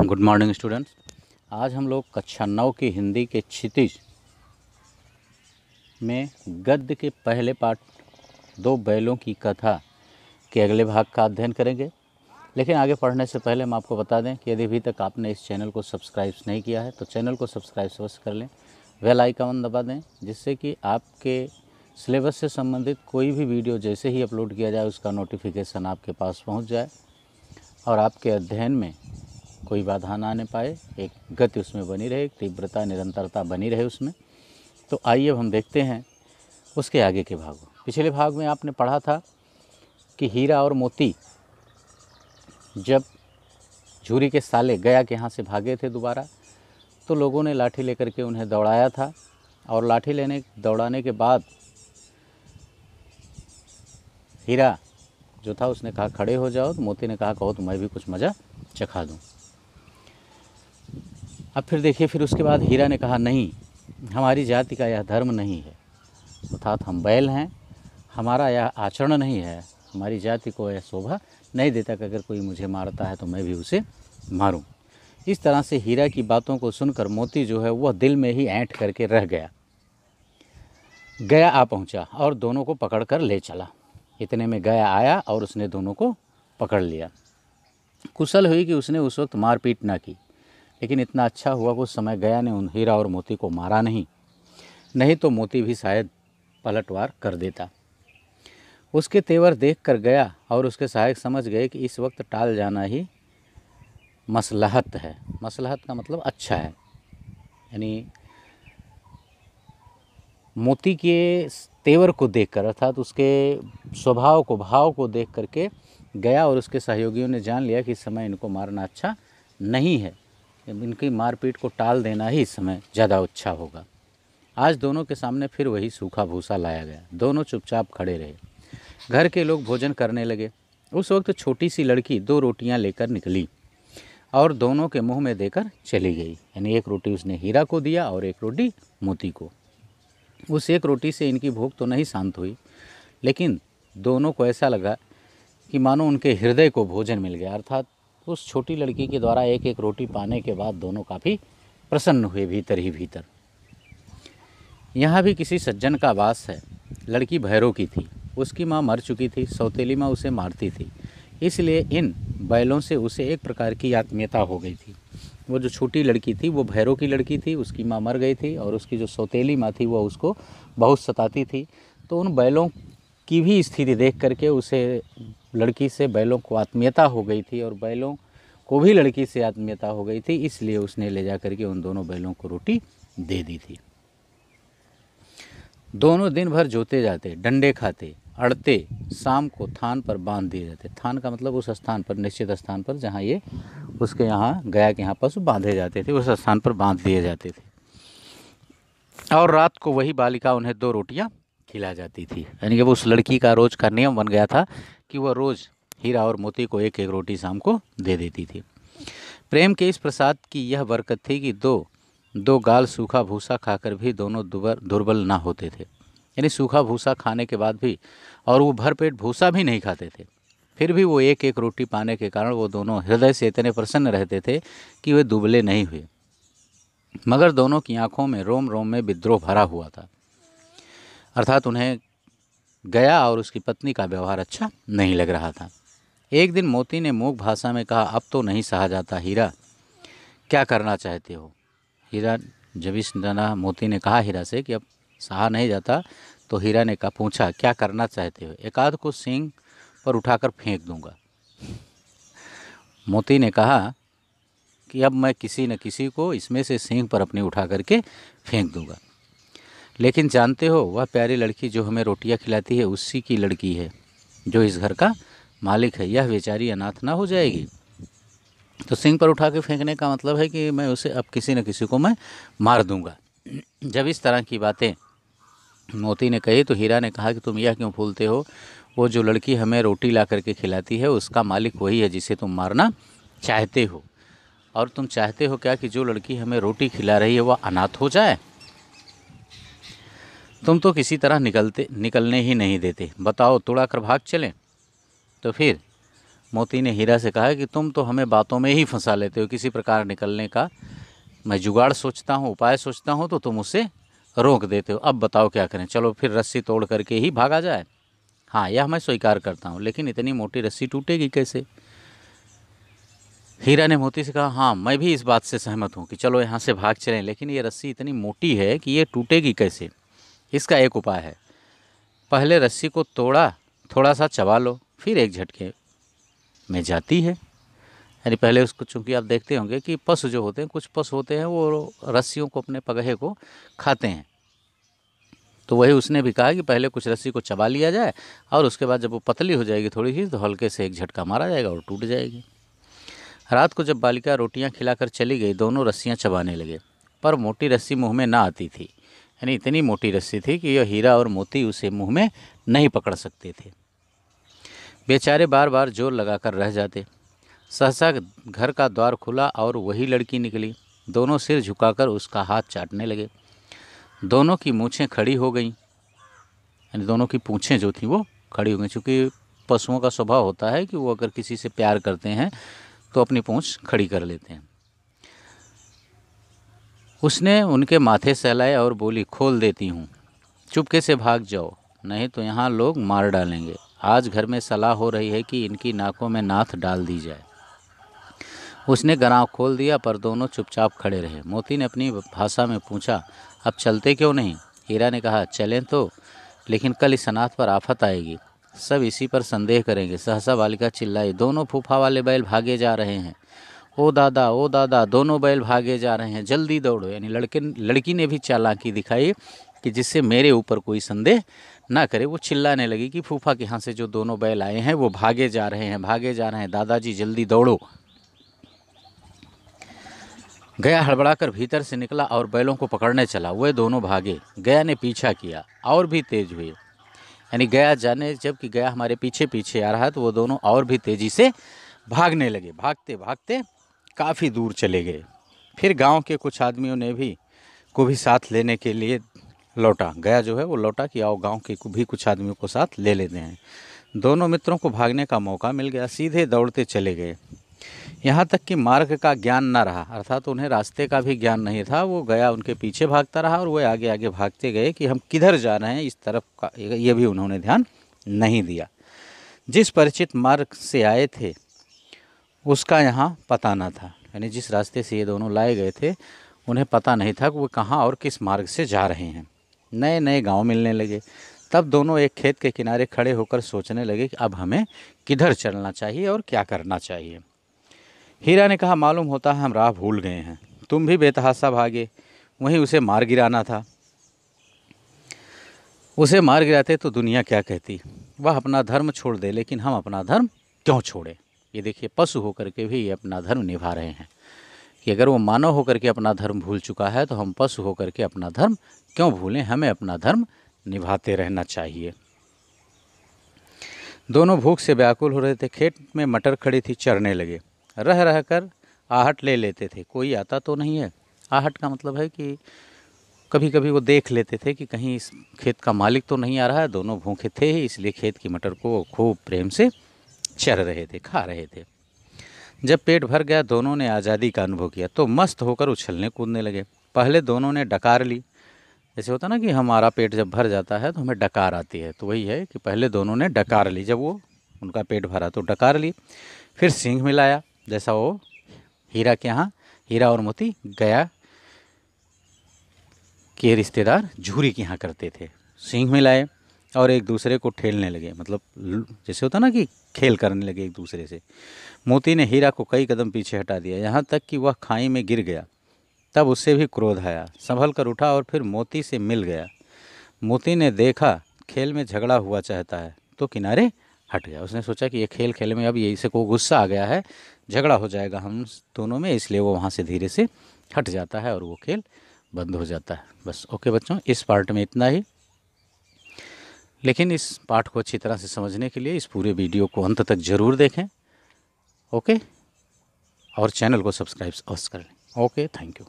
Good morning students. आज हम लोग कक्षा 9 की हिंदी के क्षितिज में गद्य के पहले पाठ दो बैलों की कथा के अगले भाग का अध्ययन करेंगे। लेकिन आगे पढ़ने से पहले हम आपको बता दें कि यदि अभी तक आपने इस चैनल को सब्सक्राइब नहीं किया है तो चैनल को सब्सक्राइब अवश्य कर लें, बेल आइकन दबा दें, जिससे कि आपके सिलेबस से संबंधित कोई भी वीडियो जैसे ही अपलोड किया जाए उसका नोटिफिकेशन आपके पास पहुंच जाए और आपके अध्ययन में कोई बाधा ना आने पाए, एक गति उसमें बनी रहे, एक तीव्रता निरंतरता बनी रहे उसमें। तो आइए अब हम देखते हैं उसके आगे के भाग। पिछले भाग में आपने पढ़ा था कि हीरा और मोती जब झूरी के साले गया के यहाँ से भागे थे दोबारा, तो लोगों ने लाठी लेकर के उन्हें दौड़ाया था और लाठी दौड़ाने के बाद हीरा जो था उसने कहा खड़े हो जाओ, तो मोती ने कहा कहो तो मैं भी कुछ मज़ा चखा दूँ। अब फिर देखिए, फिर उसके बाद हीरा ने कहा नहीं, हमारी जाति का यह धर्म नहीं है, अर्थात हम बैल हैं, हमारा यह आचरण नहीं है, हमारी जाति को यह शोभा नहीं देता कि अगर कोई मुझे मारता है तो मैं भी उसे मारूं। इस तरह से हीरा की बातों को सुनकर मोती जो है वह दिल में ही ऐंठ करके रह गया आ पहुंचा और दोनों को पकड़ कर ले चला। इतने में गया आया और उसने दोनों को पकड़ लिया। कुशल हुई कि उसने उस वक्त मारपीट ना की, लेकिन इतना अच्छा हुआ कि उस समय गया ने उन हीरा और मोती को मारा नहीं तो मोती भी शायद पलटवार कर देता। उसके तेवर देखकर गया और उसके सहायक समझ गए कि इस वक्त टाल जाना ही मसलहत है। मसलहत का मतलब अच्छा है, यानी मोती के तेवर को देखकर, अर्थात उसके स्वभाव को, भाव को देख करके गया और उसके सहयोगियों ने जान लिया कि इस समय इनको मारना अच्छा नहीं है, इनकी मारपीट को टाल देना ही इस समय ज़्यादा अच्छा होगा। आज दोनों के सामने फिर वही सूखा भूसा लाया गया। दोनों चुपचाप खड़े रहे। घर के लोग भोजन करने लगे। उस वक्त छोटी सी लड़की 2 रोटियां लेकर निकली और दोनों के मुंह में देकर चली गई। यानी एक रोटी उसने हीरा को दिया और एक रोटी मोती को। उस एक रोटी से इनकी भूख तो नहीं शांत हुई, लेकिन दोनों को ऐसा लगा कि मानो उनके हृदय को भोजन मिल गया। अर्थात उस छोटी लड़की के द्वारा एक एक रोटी पाने के बाद दोनों काफ़ी प्रसन्न हुए भीतर ही भीतर। यहाँ भी किसी सज्जन का वास है। लड़की भैरों की थी, उसकी माँ मर चुकी थी, सौतेली माँ उसे मारती थी, इसलिए इन बैलों से उसे एक प्रकार की आत्मीयता हो गई थी। वो जो छोटी लड़की थी वो भैरों की लड़की थी, उसकी माँ मर गई थी और उसकी जो सौतेली माँ थी वो उसको बहुत सताती थी। तो उन बैलों की भी स्थिति देख करके उसे, लड़की से बैलों को आत्मीयता हो गई थी और बैलों को भी लड़की से आत्मीयता हो गई थी, इसलिए उसने ले जा करके उन दोनों बैलों को रोटी दे दी थी। दोनों दिन भर जोते जाते, डंडे खाते, अड़ते, शाम को थान पर बांध दिए जाते। थान का मतलब उस स्थान पर, निश्चित स्थान पर जहाँ ये उसके यहाँ गया के यहाँ पशु बांधे जाते थे, उस स्थान पर बांध दिए जाते थे। और रात को वही बालिका उन्हें 2 रोटियां खिला जाती थी। यानी कि वो उस लड़की का रोज का नियम बन गया था कि वह रोज़ हीरा और मोती को एक एक रोटी शाम को दे देती थी। प्रेम के इस प्रसाद की यह बरकत थी कि दो गाल सूखा भूसा खाकर भी दोनों दुर्बल ना होते थे। यानी सूखा भूसा खाने के बाद भी, और वो भरपेट भूसा भी नहीं खाते थे, फिर भी वो एक एक रोटी पाने के कारण वो दोनों हृदय से इतने प्रसन्न रहते थे कि वे दुबले नहीं हुए। मगर दोनों की आंखों में रोम रोम में विद्रोह भरा हुआ था। अर्थात उन्हें गया और उसकी पत्नी का व्यवहार अच्छा नहीं लग रहा था। एक दिन मोती ने मूक भाषा में कहा, अब तो नहीं सहा जाता हीरा, क्या करना चाहते हो? हीरा, जब इस जना मोती ने कहा हीरा से कि अब सहा नहीं जाता, तो हीरा ने कहा, पूछा क्या करना चाहते हो? एकाध को सींग पर उठाकर फेंक दूंगा। मोती ने कहा कि अब मैं किसी न किसी को इसमें से सींग पर अपनी उठा करके फेंक दूंगा, लेकिन जानते हो वह प्यारी लड़की जो हमें रोटियां खिलाती है उसी की लड़की है जो इस घर का मालिक है। यह बेचारी अनाथ ना हो जाएगी? तो सींग पर उठा के फेंकने का मतलब है कि मैं उसे अब किसी न किसी को मैं मार दूंगा। जब इस तरह की बातें मोती ने कही तो हीरा ने कहा कि तुम यह क्यों भूलते हो, वो जो लड़की हमें रोटी ला करके खिलाती है उसका मालिक वही है जिसे तुम मारना चाहते हो। और तुम चाहते हो क्या कि जो लड़की हमें रोटी खिला रही है वह अनाथ हो जाए? तुम तो किसी तरह निकलने ही नहीं देते। बताओ, तोड़ा कर भाग चलें? तो फिर मोती ने हीरा से कहा कि तुम तो हमें बातों में ही फंसा लेते हो, किसी प्रकार निकलने का मैं जुगाड़ सोचता हूँ, उपाय सोचता हूँ तो तुम उसे रोक देते हो। अब बताओ क्या करें, चलो फिर रस्सी तोड़ करके ही भागा जाए। हाँ, यह मैं स्वीकार करता हूँ, लेकिन इतनी मोटी रस्सी टूटेगी कैसे? हीरा ने मोती से कहा, हाँ मैं भी इस बात से सहमत हूँ कि चलो यहाँ से भाग चलें, लेकिन ये रस्सी इतनी मोटी है कि ये टूटेगी कैसे? इसका एक उपाय है, पहले रस्सी को तोड़ा, थोड़ा सा चबा लो, फिर एक झटके में जाती है। यानी पहले उसको, चूँकि आप देखते होंगे कि पशु जो होते हैं, कुछ पशु होते हैं वो रस्सियों को, अपने पगहे को खाते हैं, तो वही उसने भी कहा कि पहले कुछ रस्सी को चबा लिया जाए और उसके बाद जब वो पतली हो जाएगी थोड़ी सी तो हल्के से एक झटका मारा जाएगा और टूट जाएगी। रात को जब बालिका रोटियां खिलाकर चली गई, दोनों रस्सियां चबाने लगे, पर मोटी रस्सी मुंह में ना आती थी। यानी इतनी मोटी रस्सी थी कि यह हीरा और मोती उसे मुंह में नहीं पकड़ सकते थे। बेचारे बार बार जोर लगाकर रह जाते। सहसा घर का द्वार खुला और वही लड़की निकली। दोनों सिर झुकाकर उसका हाथ चाटने लगे। दोनों की मूँछें खड़ी हो गईं, यानी दोनों की पूँछें जो थी वो खड़ी हो गई, चूँकि पशुओं का स्वभाव होता है कि वो अगर किसी से प्यार करते हैं तो अपनी पूँछ खड़ी कर लेते हैं। उसने उनके माथे सहलाए और बोली, खोल देती हूँ, चुपके से भाग जाओ, नहीं तो यहाँ लोग मार डालेंगे। आज घर में सलाह हो रही है कि इनकी नाकों में नाथ डाल दी जाए। उसने गराव खोल दिया, पर दोनों चुपचाप खड़े रहे। मोती ने अपनी भाषा में पूछा, अब चलते क्यों नहीं? हीरा ने कहा, चलें तो, लेकिन कल इस अनाथ पर आफत आएगी, सब इसी पर संदेह करेंगे। सहसा बालिका चिल्लाई, दोनों फूफा वाले बैल भागे जा रहे हैं, ओ दादा, दोनों बैल भागे जा रहे हैं, जल्दी दौड़ो। यानी लड़की ने भी चालाकी दिखाई कि जिससे मेरे ऊपर कोई संदेह ना करे। वो चिल्लाने लगी कि फूफा के यहाँ से जो दोनों बैल आए हैं वो भागे जा रहे हैं, दादाजी जल्दी दौड़ो। गया हड़बड़ाकर भीतर से निकला और बैलों को पकड़ने चला। वे दोनों भागे, गया ने पीछा किया और भी तेज हुए। यानी गया जाने, जबकि गया हमारे पीछे पीछे आ रहा है तो वो दोनों और भी तेज़ी से भागने लगे। भागते भागते काफ़ी दूर चले गए। फिर गांव के कुछ आदमियों ने को भी साथ लेने के लिए लौटा। गया जो है वो लौटा कि आओ गांव के भी कुछ आदमियों को साथ ले लेते हैं। दोनों मित्रों को भागने का मौका मिल गया, सीधे दौड़ते चले गए। यहाँ तक कि मार्ग का ज्ञान न रहा, अर्थात उन्हें रास्ते का भी ज्ञान नहीं था। वो गया उनके पीछे भागता रहा और वो आगे आगे भागते गए कि हम किधर जा रहे हैं, इस तरफ का ये भी उन्होंने ध्यान नहीं दिया। जिस परिचित मार्ग से आए थे उसका यहाँ पता न था। यानी जिस रास्ते से ये दोनों लाए गए थे उन्हें पता नहीं था कि वो कहाँ और किस मार्ग से जा रहे हैं। नए नए गांव मिलने लगे। तब दोनों एक खेत के किनारे खड़े होकर सोचने लगे कि अब हमें किधर चलना चाहिए और क्या करना चाहिए। हीरा ने कहा, मालूम होता है हम राह भूल गए हैं, तुम भी बेतहासा भागे, वहीं उसे मार गिराना था। उसे मार गिराते तो दुनिया क्या कहती, वह अपना धर्म छोड़ दे, लेकिन हम अपना धर्म क्यों छोड़े? ये देखिए, पशु होकर के भी ये अपना धर्म निभा रहे हैं कि अगर वो मानव होकर के अपना धर्म भूल चुका है तो हम पशु होकर के अपना धर्म क्यों भूलें, हमें अपना धर्म निभाते रहना चाहिए। दोनों भूख से व्याकुल हो रहे थे। खेत में मटर खड़ी थी, चरने लगे। रह रह कर आहट ले लेते थे, कोई आता तो नहीं है। आहट का मतलब है कि कभी कभी वो देख लेते थे कि कहीं इस खेत का मालिक तो नहीं आ रहा है। दोनों भूखे थे, इसलिए खेत की मटर को खूब प्रेम से चर रहे थे, खा रहे थे। जब पेट भर गया, दोनों ने आज़ादी का अनुभव किया तो मस्त होकर उछलने कूदने लगे। पहले दोनों ने डकार ली। जैसे होता ना कि हमारा पेट जब भर जाता है तो हमें डकार आती है, तो वही है कि पहले दोनों ने डकार ली। जब वो उनका पेट भरा तो डकार ली। फिर सींग मिलाया, जैसा वो हीरा के यहाँ, हीरा और मोती गया के रिश्तेदार झूरी के यहाँ करते थे। सींग मिलाए और एक दूसरे को ठेलने लगे, मतलब जैसे होता ना कि खेल करने लगे एक दूसरे से। मोती ने हीरा को कई कदम पीछे हटा दिया, यहाँ तक कि वह खाई में गिर गया। तब उससे भी क्रोध आया, संभल कर उठा और फिर मोती से मिल गया। मोती ने देखा खेल में झगड़ा हुआ चाहता है तो किनारे हट गया। उसने सोचा कि ये खेल खेल में अब यही से को गुस्सा आ गया है, झगड़ा हो जाएगा हम दोनों में, इसलिए वो वहाँ से धीरे से हट जाता है और वो खेल बंद हो जाता है। बस ओके बच्चों, इस पार्ट में इतना ही। लेकिन इस पाठ को अच्छी तरह से समझने के लिए इस पूरे वीडियो को अंत तक ज़रूर देखें। ओके, और चैनल को सब्सक्राइब अवश्य कर लें। Okay, thank you.